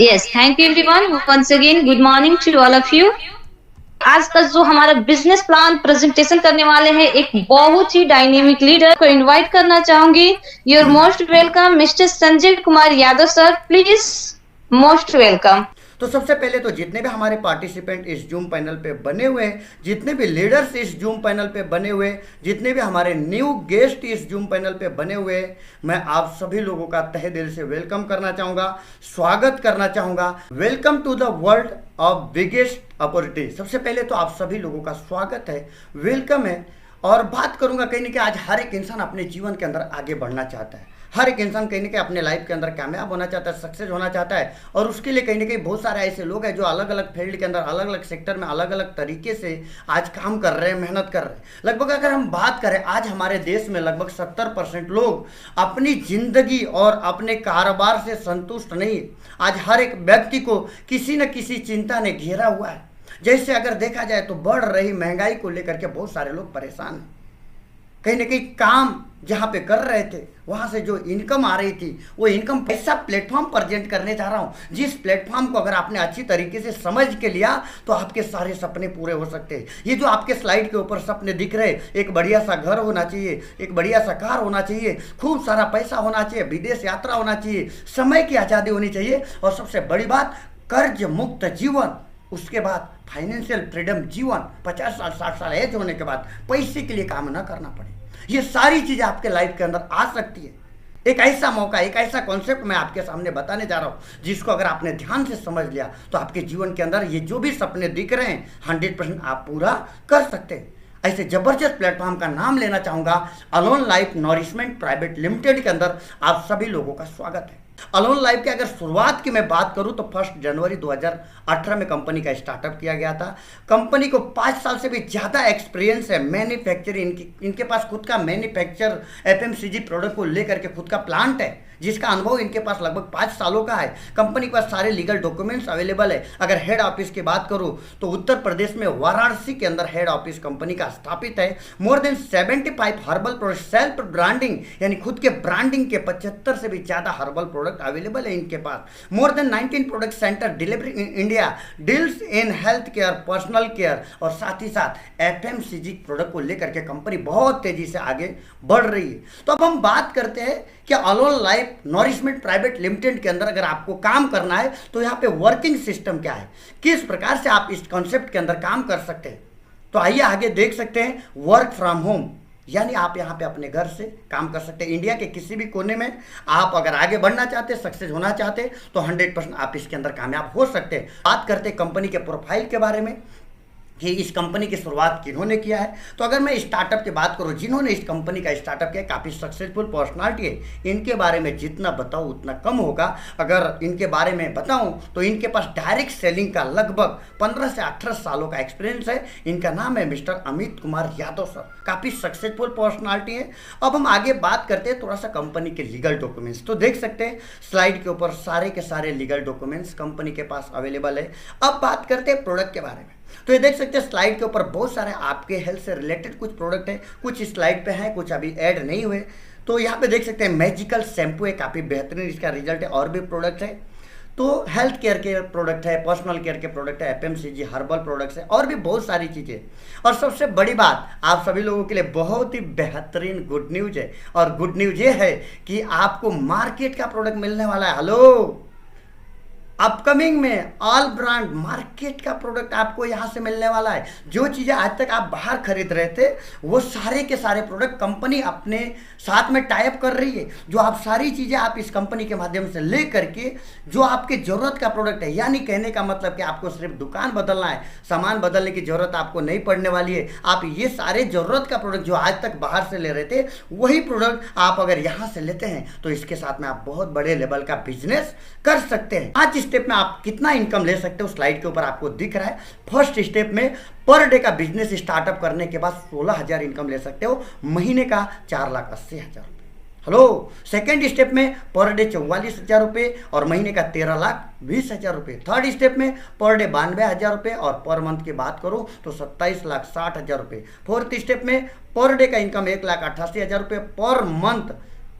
Yes, thank you everyone. Once again, good morning to all of you. आज का जो हमारा बिजनेस प्लान प्रेजेंटेशन करने वाले हैं, एक बहुत ही डायनेमिक लीडर को इनवाइट करना चाहूंगी। Your most welcome mister Sanjay Kumar Yadav sir, please most welcome. तो सबसे पहले तो जितने भी हमारे पार्टिसिपेंट इस जूम पैनल पे बने हुए हैं, जितने भी लीडर्स इस जूम पैनल पे बने हुए हैं, जितने भी हमारे न्यू गेस्ट इस जूम पैनल पे बने हुए हैं, मैं आप सभी लोगों का तहे दिल से वेलकम करना चाहूँगा, स्वागत करना चाहूँगा। Welcome to the world of biggest opportunity. सबसे पहले तो आप सभी लोगों का स्वागत है, वेलकम है। और बात करूँगा कहीं ना कहीं आज हर एक इंसान अपने जीवन के अंदर आगे बढ़ना चाहता है। हर एक इंसान कहीं ना कहीं अपने लाइफ के अंदर कामयाब होना चाहता है, सक्सेस होना चाहता है। और उसके लिए कहीं ना कहीं बहुत सारे ऐसे लोग हैं जो अलग अलग फील्ड के अंदर, अलग अलग सेक्टर में अलग अलग तरीके से आज काम कर रहे हैं, मेहनत कर रहे हैं। लगभग अगर हम बात करें, आज हमारे देश में लगभग 70% लोग अपनी जिंदगी और अपने कारोबार से संतुष्ट नहीं। आज हर एक व्यक्ति को किसी न किसी चिंता ने घेरा हुआ है। जैसे अगर देखा जाए तो बढ़ रही महंगाई को लेकर के बहुत सारे लोग परेशान हैं। कहीं ना कहीं काम जहाँ पे कर रहे थे, वहाँ से जो इनकम आ रही थी, वो इनकम ऐसा प्लेटफॉर्म प्रेजेंट करने जा रहा हूँ जिस प्लेटफॉर्म को अगर आपने अच्छी तरीके से समझ के लिया तो आपके सारे सपने पूरे हो सकते हैं। ये जो आपके स्लाइड के ऊपर सपने दिख रहे, एक बढ़िया सा घर होना चाहिए, एक बढ़िया सा कार होना चाहिए, खूब सारा पैसा होना चाहिए, विदेश यात्रा होना चाहिए, समय की आज़ादी होनी चाहिए, और सबसे बड़ी बात कर्ज मुक्त जीवन, उसके बाद फाइनेंशियल फ्रीडम जीवन, 50 साल 60 साल एज होने के बाद पैसे के लिए काम ना करना पड़े। ये सारी चीज़ें आपके लाइफ के अंदर आ सकती है। एक ऐसा मौका, एक ऐसा कॉन्सेप्ट मैं आपके सामने बताने जा रहा हूँ जिसको अगर आपने ध्यान से समझ लिया तो आपके जीवन के अंदर ये जो भी सपने दिख रहे हैं 100% आप पूरा कर सकते हैं। ऐसे जबरदस्त प्लेटफॉर्म का नाम लेना चाहूँगा, alone life nourishment private limited के अंदर आप सभी लोगों का स्वागत है। अलोन लाइफ की अगर शुरुआत की मैं बात करूं तो 1 जनवरी 2018 में कंपनी का स्टार्टअप किया गया था। कंपनी को 5 साल से भी ज़्यादा एक्सपीरियंस है मैन्युफैक्चरिंग, इनके पास खुद का मैन्युफैक्चर एफएमसीजी प्रोडक्ट को लेकर के खुद का प्लांट है, जिसका अनुभव इनके पास लगभग 5 सालों का है। कंपनी के पास सारे लीगल डॉक्यूमेंट्स अवेलेबल है। अगर हेड ऑफिस की बात करूं तो उत्तर प्रदेश में वाराणसी के अंदर हेड ऑफिस कंपनी का स्थापित है। More than 75 herbal product, self branding यानी खुद के ब्रांडिंग के 75 से भी ज़्यादा हर्बल प्रोडक्ट अवेलेबल है इनके पास। More than 19 product center delivery in India, deals in health care, personal care, और साथ ही साथ एफएमसीजी प्रोडक्ट को लेकर के कंपनी बहुत तेजी से आगे बढ़ रही है। तो अब हम बात करते हैं कि alone life nourishment private limited के अंदर अगर आपको काम करना है तो यहाँ पे वर्किंग सिस्टम क्या है, किस प्रकार से आप इस कॉन्सेप्ट के अंदर काम कर सकते हैं। तो आइए आगे देख सकते हैं। वर्क फ्रॉम होम यानी आप यहाँ पे अपने घर से काम कर सकते हैं। इंडिया के किसी भी कोने में आप अगर आगे बढ़ना चाहते, सक्सेस होना चाहते तो 100% आप इसके अंदर कामयाब हो सकते हैं। बात करते हैं कंपनी के प्रोफाइल के बारे में कि इस कंपनी की शुरुआत किन्होंने किया है। तो अगर मैं स्टार्टअप की बात करूं, जिन्होंने इस कंपनी का स्टार्टअप किया, काफ़ी सक्सेसफुल पर्सनालिटी है। इनके बारे में जितना बताऊं उतना कम होगा। अगर इनके बारे में बताऊं तो इनके पास डायरेक्ट सेलिंग का लगभग 15 से 18 सालों का एक्सपीरियंस है। इनका नाम है मिस्टर अमित कुमार यादव सर, काफ़ी सक्सेसफुल पर्सनालिटी है। अब हम आगे बात करते हैं थोड़ा सा कंपनी के लीगल डॉक्यूमेंट्स। तो देख सकते हैं स्लाइड के ऊपर सारे के सारे लीगल डॉक्यूमेंट्स कंपनी के पास अवेलेबल है। अब बात करते हैं प्रोडक्ट के बारे में। तो ये देख सकते हैं स्लाइड के ऊपर बहुत सारे आपके हेल्थ से रिलेटेड कुछ प्रोडक्ट है, कुछ स्लाइड पे हैं, कुछ अभी ऐड नहीं हुए। तो यहाँ पे देख सकते हैं मैजिकल शैम्पू है, काफ़ी बेहतरीन इसका रिजल्ट है। और भी प्रोडक्ट है, तो हेल्थ केयर के प्रोडक्ट है, पर्सनल केयर के प्रोडक्ट है, एफएमसीजी हर्बल प्रोडक्ट्स है, और भी बहुत सारी चीज़ें। और सबसे बड़ी बात आप सभी लोगों के लिए बहुत ही बेहतरीन गुड न्यूज है। और गुड न्यूज ये है कि आपको मार्केट का प्रोडक्ट मिलने वाला है। हेलो, अपकमिंग में ऑल ब्रांड मार्केट का प्रोडक्ट आपको यहाँ से मिलने वाला है। जो चीज़ें आज तक आप बाहर खरीद रहे थे वो सारे के सारे प्रोडक्ट कंपनी अपने साथ में टाई अप कर रही है। जो आप सारी चीज़ें आप इस कंपनी के माध्यम से ले करके जो आपके ज़रूरत का प्रोडक्ट है, यानी कहने का मतलब कि आपको सिर्फ दुकान बदलना है, सामान बदलने की ज़रूरत आपको नहीं पड़ने वाली है। आप ये सारे ज़रूरत का प्रोडक्ट जो आज तक बाहर से ले रहे थे वही प्रोडक्ट आप अगर यहाँ से लेते हैं तो इसके साथ में आप बहुत बड़े लेवल का बिजनेस कर सकते हैं। आज स्टेप में आप कितना इनकम ले सकते हो स्लाइड के ऊपर आपको दिख रहा है। फर्स्ट स्टेप में पर डे का बिजनेस स्टार्टअप करने के बाद 16,000 इनकम ले सकते हो, महीने का 4,80,000 रुपये। हेलो, सेकेंड स्टेप में पर डे 44,000 रुपये और महीने का 13,20,000 रुपये। थर्ड स्टेप में पर डे 92,000 रुपये और पर मंथ की बात करूँ तो 27,60,000 रुपये। फोर्थ स्टेप में पर डे का इनकम 1,88,000 रुपये, पर मंथ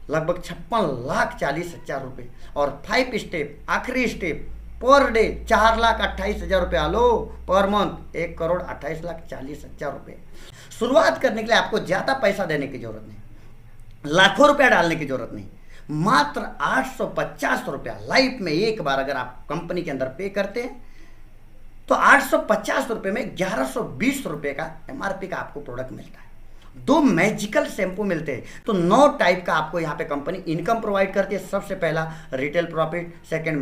लगभग 56,40,000 रुपये। और 5 स्टेप, आखिरी स्टेप पर डे 4,28,000 रुपये। लो पर मंथ 1,28,40,00,000 रुपये। शुरुआत करने के लिए आपको ज़्यादा पैसा देने की जरूरत नहीं, लाखों रुपया डालने की जरूरत नहीं, मात्र 850 रुपया लाइफ में एक बार अगर आप कंपनी के अंदर पे करते हैं तो 850 रुपये में 1120 रुपये का एमआरपी का आपको प्रोडक्ट मिलता है। 2 मैजिकल शैम्पू मिलते हैं। तो 9 टाइप का आपको यहाँ पे कंपनी इनकम प्रोवाइड करती है। सबसे पहला retail profit, second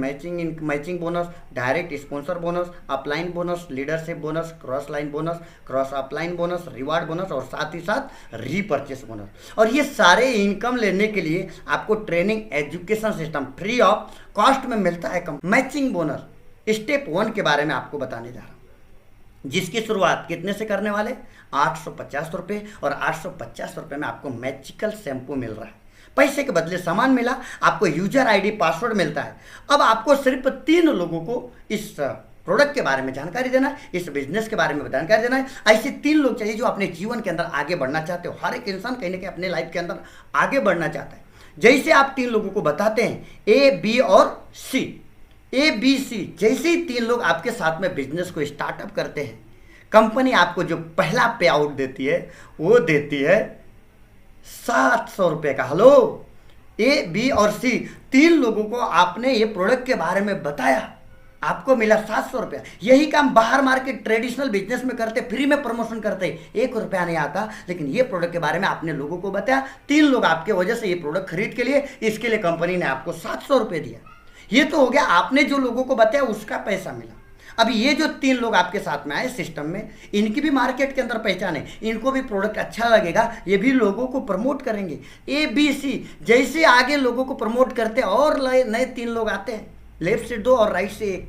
matching bonus, direct sponsor bonus, upline bonus, leadership bonus, cross line bonus, cross upline bonus, reward bonus और साथ ही साथ रीपर्चेस बोनस। और ये सारे इनकम लेने के लिए आपको training education system free of cost में मिलता है। मैचिंग बोनस स्टेप 1 के बारे में आपको बताने जा रहा हूं, जिसकी शुरुआत कितने से करने वाले, 850 रुपये। और 850 रुपये में आपको मैजिकल शैम्पू मिल रहा है, पैसे के बदले सामान मिला, आपको यूजर आईडी पासवर्ड मिलता है। अब आपको सिर्फ 3 लोगों को इस प्रोडक्ट के बारे में जानकारी देना है, इस बिजनेस के बारे में जानकारी देना है। ऐसे 3 लोग चाहिए जो अपने जीवन के अंदर आगे बढ़ना चाहते हो। हर एक इंसान कहीं ना कहीं अपने लाइफ के अंदर आगे बढ़ना चाहता है। जैसे आप 3 लोगों को बताते हैं ए, बी और सी, ए बी सी, जैसे ही 3 लोग आपके साथ में बिजनेस को स्टार्टअप करते हैं, कंपनी आपको जो पहला पे आउट देती है वो देती है 700 रुपये का। हेलो, ए बी और सी 3 लोगों को आपने ये प्रोडक्ट के बारे में बताया, आपको मिला 700 रुपया। यही काम बाहर मार्केट ट्रेडिशनल बिजनेस में करते, फ्री में प्रमोशन करते, 1 रुपया नहीं आता। लेकिन ये प्रोडक्ट के बारे में आपने लोगों को बताया, 3 लोग आपके वजह से ये प्रोडक्ट खरीद के लिए, इसके लिए कंपनी ने आपको 700 रुपये दिया। ये तो हो गया, आपने जो लोगों को बताया उसका पैसा मिला। अब ये जो 3 लोग आपके साथ में आए सिस्टम में, इनकी भी मार्केट के अंदर पहचान है, इनको भी प्रोडक्ट अच्छा लगेगा, ये भी लोगों को प्रमोट करेंगे। ए बी सी जैसे आगे लोगों को प्रमोट करते और नए 3 लोग आते हैं, लेफ्ट से 2 और राइट से 1।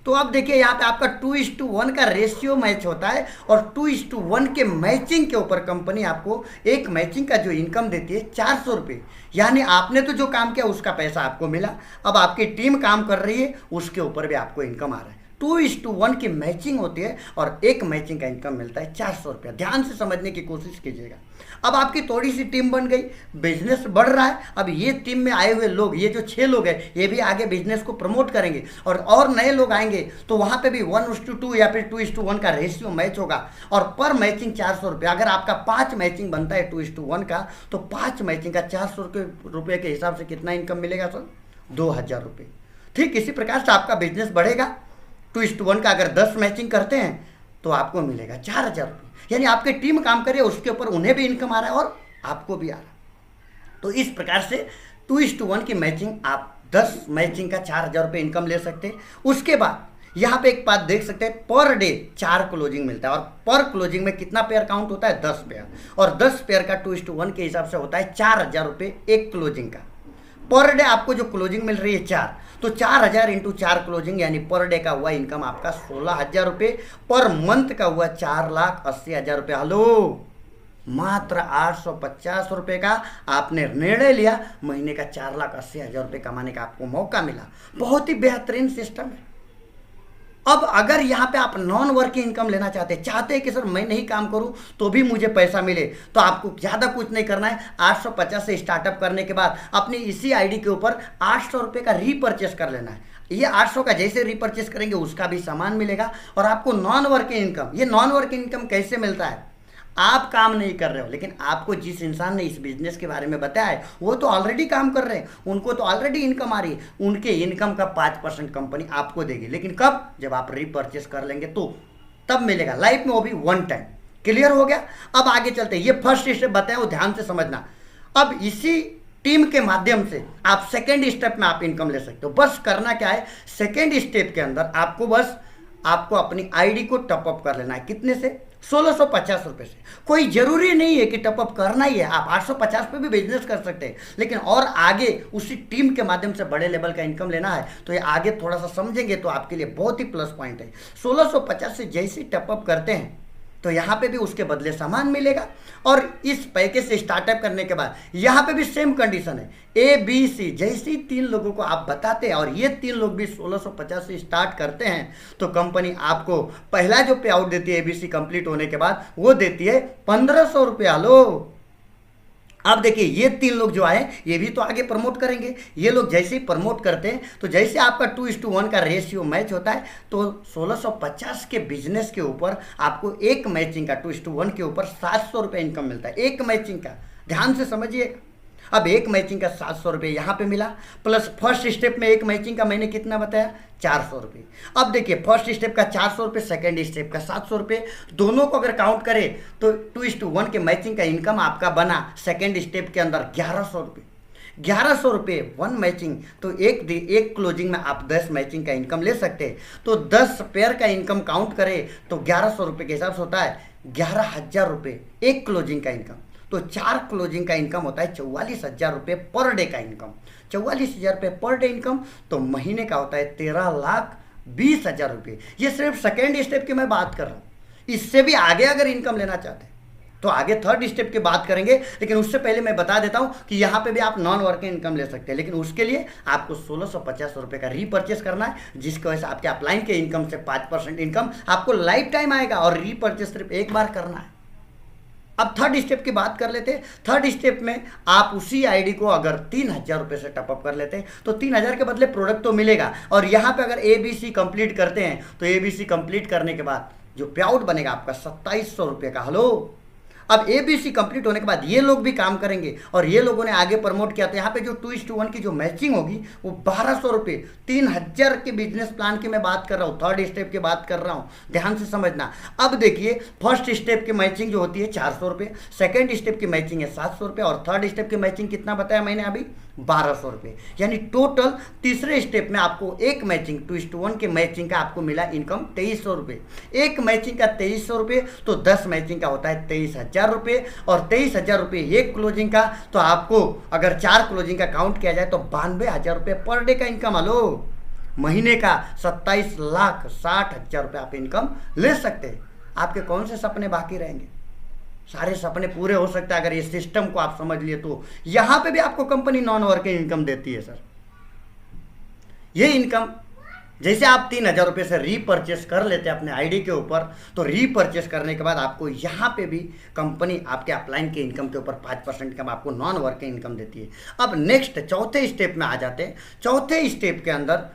तो अब देखिए यहाँ पे आपका 2:1 का रेशियो मैच होता है और 2:1 के मैचिंग के ऊपर कंपनी आपको एक मैचिंग का जो इनकम देती है 400 रुपये। यानी आपने तो जो काम किया उसका पैसा आपको मिला, अब आपकी टीम काम कर रही है उसके ऊपर भी आपको इनकम आ रहा है। 2:1 की मैचिंग होती है और एक मैचिंग का इनकम मिलता है 400 रुपया। ध्यान से समझने की कोशिश कीजिएगा। अब आपकी थोड़ी सी टीम बन गई, बिजनेस बढ़ रहा है। अब ये टीम में आए हुए लोग, ये जो 6 लोग हैं, ये भी आगे बिजनेस को प्रमोट करेंगे और नए लोग आएंगे, तो वहाँ पे भी 1:2 या फिर 2:1 का रेशियो मैच होगा और पर मैचिंग 400 रुपया। अगर आपका 5 मैचिंग बनता है 2:1 का, तो 5 मैचिंग का 400 रुपये के हिसाब से कितना इनकम मिलेगा सर? 2000 रुपये। ठीक इसी प्रकार से आपका बिजनेस बढ़ेगा। 2:1 का अगर 10 मैचिंग करते हैं तो आपको मिलेगा 4000 रुपये। यानी आपकी टीम काम करे, उसके ऊपर उन्हें भी इनकम आ रहा है और आपको भी आ रहा है। तो इस प्रकार से 2:1 की मैचिंग, आप 10 मैचिंग का 4000 रुपये इनकम ले सकते हैं। उसके बाद यहाँ पे एक बात देख सकते हैं, पर डे 4 क्लोजिंग मिलता है और पर क्लोजिंग में कितना पेयर काउंट होता है? 10 पेयर। और 10 पेयर का 2:1 के हिसाब से होता है 4000 रुपये एक क्लोजिंग का। पर डे आपको जो क्लोजिंग मिल रही है 4, तो 4000 इंटू 4 क्लोजिंग, यानी पर डे का हुआ इनकम आपका 16000 रुपये, पर मंथ का हुआ 4,80,000 रुपये। हेलो, मात्र 850 रुपये का आपने निर्णय लिया, महीने का 4,80,000 रुपये कमाने का आपको मौका मिला। बहुत ही बेहतरीन सिस्टम है। अब अगर यहाँ पे आप नॉन वर्किंग इनकम लेना चाहते हैं कि सर मैं नहीं काम करूँ तो भी मुझे पैसा मिले, तो आपको ज़्यादा कुछ नहीं करना है। 850 से स्टार्टअप करने के बाद अपनी इसी आईडी के ऊपर 800 रुपये का रीपर्चेस कर लेना है। ये 800 का जैसे रीपर्चेस करेंगे उसका भी सामान मिलेगा और आपको नॉन वर्किंग इनकम। ये नॉन वर्किंग इनकम कैसे मिलता है? आप काम नहीं कर रहे हो, लेकिन आपको जिस इंसान ने इस बिजनेस के बारे में बताया है वो तो ऑलरेडी काम कर रहे हैं, उनको तो ऑलरेडी इनकम आ रही है। उनके इनकम का 5% कंपनी आपको देगी, लेकिन कब? जब आप रीपर्चेस कर लेंगे तो तब मिलेगा, लाइफ में वो भी 1 टाइम। क्लियर हो गया? अब आगे चलते हैं। ये फर्स्ट स्टेप बताया, वो ध्यान से समझना। अब इसी टीम के माध्यम से आप सेकेंड स्टेप में आप इनकम ले सकते हो। बस करना क्या है, सेकेंड स्टेप के अंदर आपको अपनी आईडी को टॉपअप कर लेना है। कितने से? 1650 रुपये से। कोई जरूरी नहीं है कि टॉपअप करना ही है, आप 850 पे भी बिजनेस कर सकते हैं, लेकिन और आगे उसी टीम के माध्यम से बड़े लेवल का इनकम लेना है तो ये आगे थोड़ा सा समझेंगे तो आपके लिए बहुत ही प्लस पॉइंट है। 1650 से जैसे टॉपअप करते हैं तो यहाँ पे भी उसके बदले सामान मिलेगा और इस पैकेज से स्टार्टअप करने के बाद यहाँ पे भी सेम कंडीशन है। ए बी सी जैसे ही 3 लोगों को आप बताते हैं और ये 3 लोग भी 1650 से स्टार्ट करते हैं तो कंपनी आपको पहला जो पे आउट देती है ABC कंप्लीट होने के बाद, वो देती है 1500 रुपया। लो, अब देखिए ये 3 लोग जो आए ये भी तो आगे प्रमोट करेंगे। ये लोग जैसे ही प्रमोट करते हैं तो जैसे आपका 2:1 का रेशियो मैच होता है तो 1650 के बिजनेस के ऊपर आपको एक मैचिंग का 2:1 के ऊपर 700 रुपये इनकम मिलता है, एक मैचिंग का। ध्यान से समझिए, अब एक मैचिंग का 700 रुपये यहाँ पे मिला, प्लस फर्स्ट स्टेप में एक मैचिंग का मैंने कितना बताया 400 रुपये। अब देखिए फर्स्ट स्टेप का 400 रुपये, सेकेंड स्टेप का 700 रुपये, दोनों को अगर काउंट करें तो 2:1 के मैचिंग का इनकम आपका बना सेकेंड स्टेप के अंदर 1100 रुपये। 1100 रुपये 1 मैचिंग, तो एक क्लोजिंग में आप 10 मैचिंग का इनकम ले सकते हैं। तो 10 पेयर का इनकम काउंट करें तो 1100 रुपये के हिसाब से होता है 11,000 रुपये एक क्लोजिंग का इनकम। तो 4 क्लोजिंग का इनकम होता है 44,000 रुपये पर डे का इनकम। 44,000 रुपये पर डे इनकम तो महीने का होता है 13,20,000 रुपये। ये सिर्फ सेकेंड स्टेप की मैं बात कर रहा हूँ। इससे भी आगे अगर इनकम लेना चाहते हैं तो आगे थर्ड स्टेप की बात करेंगे, लेकिन उससे पहले मैं बता देता हूं कि यहाँ पे भी आप नॉन वर्किंग इनकम ले सकते हैं, लेकिन उसके लिए आपको 1650 रुपये का रीपर्चेस करना है, जिसकी वजह से आपके अपलाइन के इनकम से 5% इनकम आपको लाइफ टाइम आएगा और रीपर्चेस सिर्फ एक बार करना है। अब थर्ड स्टेप की बात कर लेते हैं। थर्ड स्टेप में आप उसी आईडी को अगर 3,000 रुपये से टॉपअप कर लेते हैं तो 3,000 के बदले प्रोडक्ट तो मिलेगा, और यहाँ पे अगर ABC कंप्लीट करते हैं तो ABC कंप्लीट करने के बाद जो पे आउट बनेगा आपका 2700 रुपये का। हेलो, अब ABC कंप्लीट होने के बाद ये लोग भी काम करेंगे और ये लोगों ने आगे प्रमोट किया, तो यहाँ पे जो 2:1 की जो मैचिंग होगी वो 1200 रुपये, 3,000 के बिजनेस प्लान की मैं बात कर रहा हूँ, थर्ड स्टेप की बात कर रहा हूँ, ध्यान से समझना। अब देखिए फर्स्ट स्टेप की मैचिंग जो होती है 400 रुपये, सेकेंड स्टेप की मैचिंग है 700 रुपये, और थर्ड स्टेप की मैचिंग कितना बताया मैंने अभी 1200 रुपये। यानी टोटल तीसरे स्टेप में आपको एक मैचिंग 2:1 के मैचिंग का आपको मिला इनकम 2300 रुपये। एक मैचिंग का 2300 रुपये, तो 10 मैचिंग का होता है 23,000 रुपये, और 23,000 रुपये एक क्लोजिंग का, तो आपको अगर 4 क्लोजिंग का काउंट किया जाए तो 92,000 रुपये पर डे का इनकम। हेलो, महीने का 27,60,000 रुपये आप इनकम ले सकते हैं। आपके कौन से सपने बाकी रहेंगे? सारे सपने पूरे हो सकते हैं अगर ये सिस्टम को आप समझ लिए तो। यहां पे भी आपको कंपनी नॉन वर्किंग इनकम देती है सर। ये इनकम जैसे आप 3,000 रुपये से रीपर्चेस कर लेते हैं अपने आईडी के ऊपर, तो रीपर्चेस करने के बाद आपको यहाँ पे भी कंपनी आपके अपलाइन के इनकम के ऊपर 5% इनकम आपको नॉन वर्किंग इनकम देती है। अब नेक्स्ट चौथे स्टेप में आ जाते हैं। चौथे स्टेप के अंदर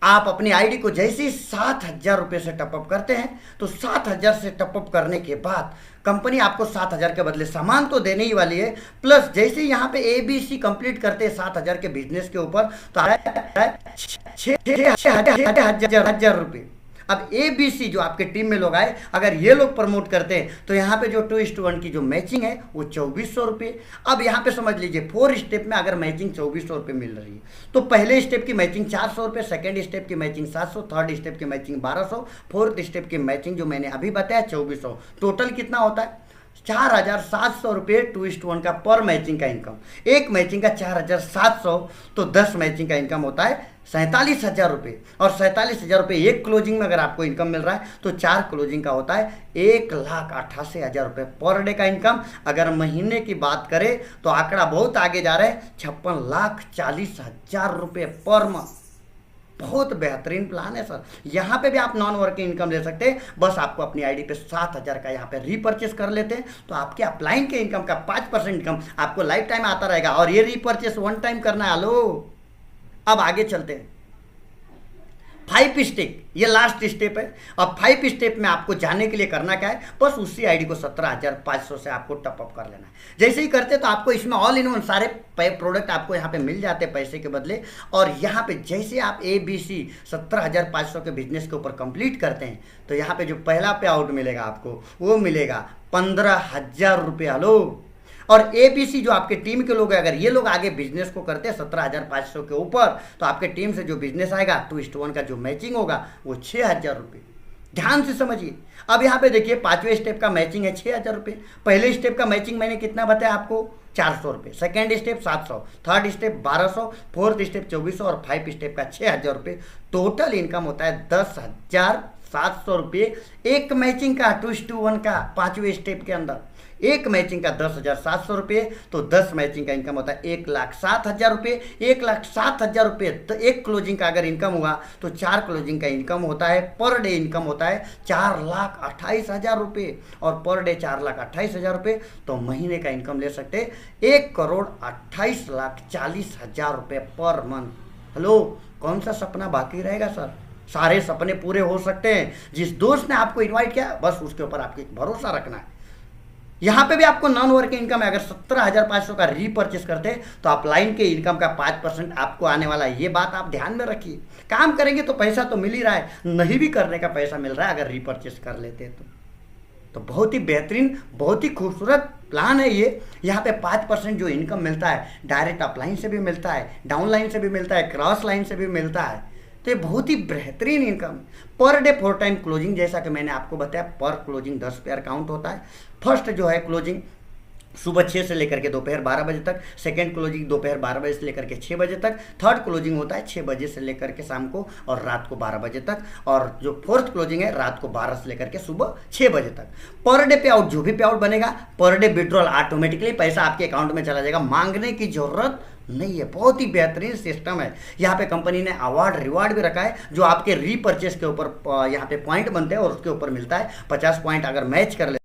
आप अपनी आईडी को जैसे ही 7,000 रुपये से टॉपअप करते हैं तो 7,000 से टॉपअप करने के बाद कंपनी आपको 7,000 के बदले सामान तो देने ही वाली है, प्लस जैसे ही यहाँ पे ABC कंप्लीट करते हैं 7,000 के बिजनेस के ऊपर तो आ रहा है 6,000 रुपये। अब ABC जो आपके टीम में लोग आए, अगर ये लोग प्रमोट करते हैं तो यहाँ पे जो 2:1 की जो मैचिंग है वो 2,400 रुपये। अब यहाँ पे समझ लीजिए 4 स्टेप में अगर मैचिंग 2,400 रुपये मिल रही है तो पहले स्टेप की मैचिंग 400 रुपये, सेकेंड स्टेप की मैचिंग 700, थर्ड स्टेप की मैचिंग 1200, फोर्थ स्टेप की मैचिंग जो मैंने अभी बताया 2,400। टोटल कितना होता है 4,700 रुपये 2:1 का पर मैचिंग का इनकम। एक मैचिंग का 4,700, तो 10 मैचिंग का इनकम होता है 47,000 रुपये, और 47,000 रुपये एक क्लोजिंग में अगर आपको इनकम मिल रहा है तो 4 क्लोजिंग का होता है 1,88,000 रुपये पर डे का इनकम। अगर महीने की बात करें तो आंकड़ा बहुत आगे जा रहा है, 56,40,000 रुपये पर मंथ। बहुत बेहतरीन प्लान है सर। यहाँ पे भी आप नॉन वर्किंग इनकम ले सकते हैं, बस आपको अपनी आईडी पे 7,000 का यहाँ पे रीपर्चेस कर लेते हैं तो आपके अपलाइन के इनकम का 5% इनकम आपको लाइफ टाइम आता रहेगा, और ये रीपर्चेस 1 टाइम करना है। हेलो, अब आगे चलते हैं। 5 स्टेप, ये लास्ट स्टेप है। अब 5 स्टेप में आपको जाने के लिए करना क्या है, बस उसी आईडी को 17,500 से आपको टॉपअप कर लेना है। जैसे ही करते तो आपको इसमें ऑल इन वन सारे प्रोडक्ट आपको यहाँ पे मिल जाते हैं पैसे के बदले, और यहाँ पे जैसे आप ABC 17,500 के बिजनेस के ऊपर कंप्लीट करते हैं तो यहाँ पे जो पहला पे आउट मिलेगा आपको वो मिलेगा 15,000 रुपये। हेलो, और ABC जो आपके टीम के लोग हैं, अगर ये लोग आगे बिजनेस को करते हैं 17,500 के ऊपर तो आपके टीम से जो बिजनेस आएगा 2:1 का जो मैचिंग होगा वो 6,000 रुपये। ध्यान से समझिए। अब यहाँ पे देखिए 5वें स्टेप का मैचिंग है 6,000 रुपये। पहले स्टेप का मैचिंग मैंने कितना बताया आपको 400 रुपये, second step 700, third step 1200, fourth step 2,400 और 5 स्टेप का 6,000 रुपये। टोटल इनकम होता है 10,700 रुपये एक मैचिंग का 2:1 का 5वें स्टेप के अंदर। एक मैचिंग का 10,700 रुपये, तो 10 मैचिंग का इनकम होता है 1,07,000 रुपये। 1,07,000 रुपये तो एक क्लोजिंग का अगर इनकम हुआ तो 4 क्लोजिंग का इनकम होता है। पर डे इनकम होता है 4,28,000 रुपये, और पर डे 4,28,000 रुपये तो महीने का इनकम ले सकते 1,28,40,000 रुपये पर मंथ। हेलो, कौन सा सपना बाकी रहेगा सर? सारे सपने पूरे हो सकते हैं। जिस दोस्त ने आपको इनवाइट किया बस उसके ऊपर आपको भरोसा रखना है। यहाँ पे भी आपको नॉन वर्किंग इनकम है। अगर 17,500 का रीपर्चेस करते तो आप लाइन के इनकम का 5% आपको आने वाला है। ये बात आप ध्यान में रखिए। काम करेंगे तो पैसा तो मिल ही रहा है, नहीं भी करने का पैसा मिल रहा है अगर रीपर्चेस कर लेते तो बहुत ही बेहतरीन, बहुत ही खूबसूरत प्लान है ये। यहाँ पे 5% जो इनकम मिलता है डायरेक्ट अपलाइन से भी मिलता है, डाउन लाइन से भी मिलता है, क्रॉस लाइन से भी मिलता है। तो ये बहुत ही बेहतरीन income. Per day 4 time closing, जैसा कि मैंने आपको बताया, पर क्लोजिंग 10 पेयर काउंट होता है। फर्स्ट जो है क्लोजिंग सुबह 6 से लेकर के दोपहर 12 बजे तक, सेकेंड क्लोजिंग दोपहर 12 बजे से लेकर के 6 बजे तक, थर्ड क्लोजिंग होता है 6 बजे से लेकर के शाम को और रात को 12 बजे तक, और जो फोर्थ क्लोजिंग है रात को 12 से लेकर के सुबह 6 बजे तक। पर डे पे आउट, जो भी पे आउट बनेगा पर डे विड्रॉल ऑटोमेटिकली पैसा आपके अकाउंट में चला जाएगा, मांगने की जरूरत नहीं है। बहुत ही बेहतरीन सिस्टम है। यहाँ पे कंपनी ने अवार्ड रिवार्ड भी रखा है जो आपके रीपर्चेस के ऊपर यहाँ पे पॉइंट बनते हैं और उसके ऊपर मिलता है। 50 पॉइंट अगर मैच कर ले